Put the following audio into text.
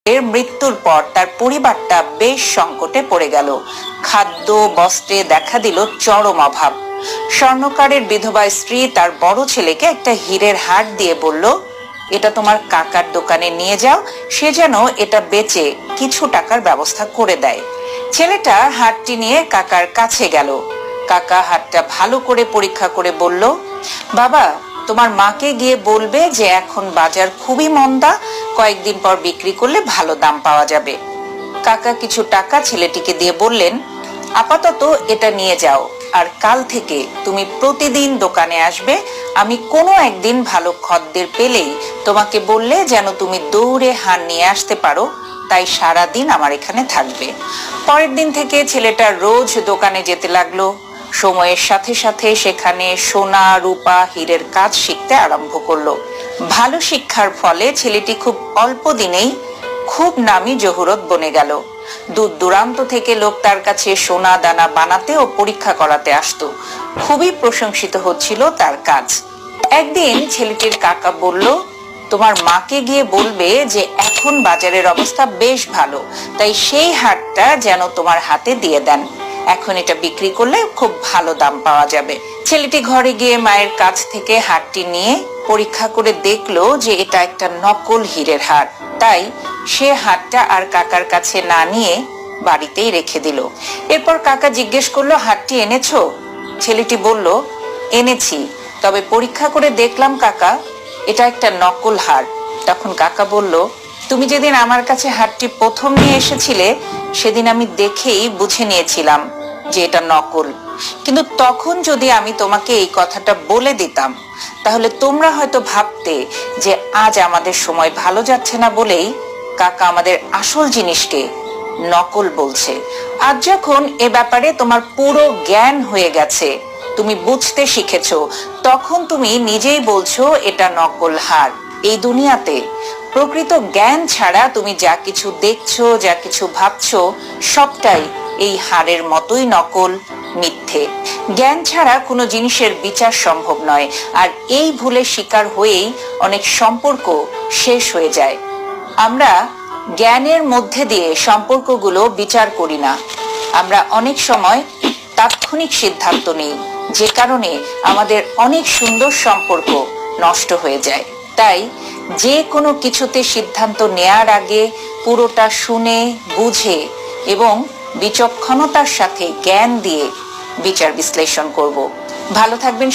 এর মৃত্যুর পর তার পরিবারটা বেশ সংকটে পড়ে গেল। খাদ্য বস্ত্রে দেখা দিল চরম অভাব। স্বর্ণকারের বিধবা স্ত্রী তার বড় ছেলেকে একটা হীরের হার দিয়ে বলল, এটা তোমার কাকার দোকানে নিয়ে যাও, সে যেন এটা বেচে কিছু টাকার ব্যবস্থা করে দেয়। ছেলেটা হারটি নিয়ে কাকার কাছে গেল। কাকা হারটা ভালো করে পরীক্ষা করে বলল, বাবা, তোমার মাকে গিয়ে বলবে যে এখন বাজার খুবই মন্দা, কয়েকদিন পর বিক্রি করলে ভালো দাম পাওয়া যাবে। কাকা কিছু টাকা ছেলেটিকে দিয়ে বললেন, আপাতত এটা নিয়ে যাও, আর কাল থেকে তুমি প্রতিদিন দোকানে আসবে। আমি কোনো একদিন ভালো খদ্দের পেলেই তোমাকে বললে যেন তুমি দৌড়ে হার নিয়ে আসতে পারো, তাই সারা দিন আমার এখানে থাকবে। পরের দিন থেকে ছেলেটা রোজ দোকানে যেতে লাগলো। সময়ের সাথে সাথে সেখানে সোনা রূপা হীরের কাজ শিখতে আরম্ভ করলো। ভালো শিক্ষার ফলে ছেলেটি খুব অল্প দিনেই খুব নামি জহুরত বনে গেল। দূর দূরান্ত থেকে লোক তার কাছে সোনা দানা বানাতে ও পরীক্ষা করাতে আসতো। খুবই প্রশংসিত হচ্ছিল তার কাজ। একদিন ছেলেটির কাকা বলল, তোমার মাকে গিয়ে বলবে যে এখন বাজারের অবস্থা বেশ ভালো, তাই সেই হারটা যেন তোমার হাতে দিয়ে দেন। এখন এটা বিক্রি করলে খুব ভালো দাম পাওয়া যাবে। ছেলেটি ঘরে গিয়ে মায়ের কাছ থেকে হারটি নিয়ে পরীক্ষা করে দেখলো যে এটা একটা নকল হীরের হার। তাই সে হারটা আর কাকার কাছে না নিয়ে বাড়িতেই রেখে দিল। এরপর কাকা জিজ্ঞেস করলো, হারটি এনেছো? ছেলেটি বলল, এনেছি, তবে পরীক্ষা করে দেখলাম কাকা, এটা একটা নকল হার। তখন কাকা বলল, তুমি যেদিন আমার কাছে হারটি প্রথম নিয়ে এসেছিলে সেদিন আমি দেখেই বুঝে নিয়েছিলাম যে এটা নকল। কিন্তু তখন যদি আমি তোমাকে এই কথাটা বলে দিতাম তাহলে তোমরা হয়তো ভাবতে যে আজ আমাদের সময় ভালো যাচ্ছে না বলেই কাকা আমাদের আসল জিনিসকে নকল বলছে। আজ যখন এ ব্যাপারে তোমার পুরো জ্ঞান হয়ে গেছে, তুমি বুঝতে শিখেছো, তখন তুমি নিজেই বলছো এটা নকল হার। এই দুনিয়াতে প্রকৃত জ্ঞান ছাড়া তুমি যা কিছু দেখছো, যা কিছু ভাবছো, সবটাই এই হারের মতোই নকল, মিথ্যে। জ্ঞান ছাড়া কোনো জিনিসের বিচার সম্ভব নয়, আর এই ভুলে শিকার হয়েই অনেক সম্পর্ক শেষ হয়ে যায়। আমরা জ্ঞানের মধ্যে দিয়ে সম্পর্কগুলো বিচার করি না। আমরা অনেক সময় তাৎক্ষণিক সিদ্ধান্ত নিই, যে কারণে আমাদের অনেক সুন্দর সম্পর্ক নষ্ট হয়ে যায়। তাই যে কোনো কিছুতে সিদ্ধান্ত নেয়ার আগে পুরোটা শুনে বুঝে এবং বিচক্ষণতার সাথে জ্ঞান দিয়ে বিচার বিশ্লেষণ করব। ভালো থাকবেন।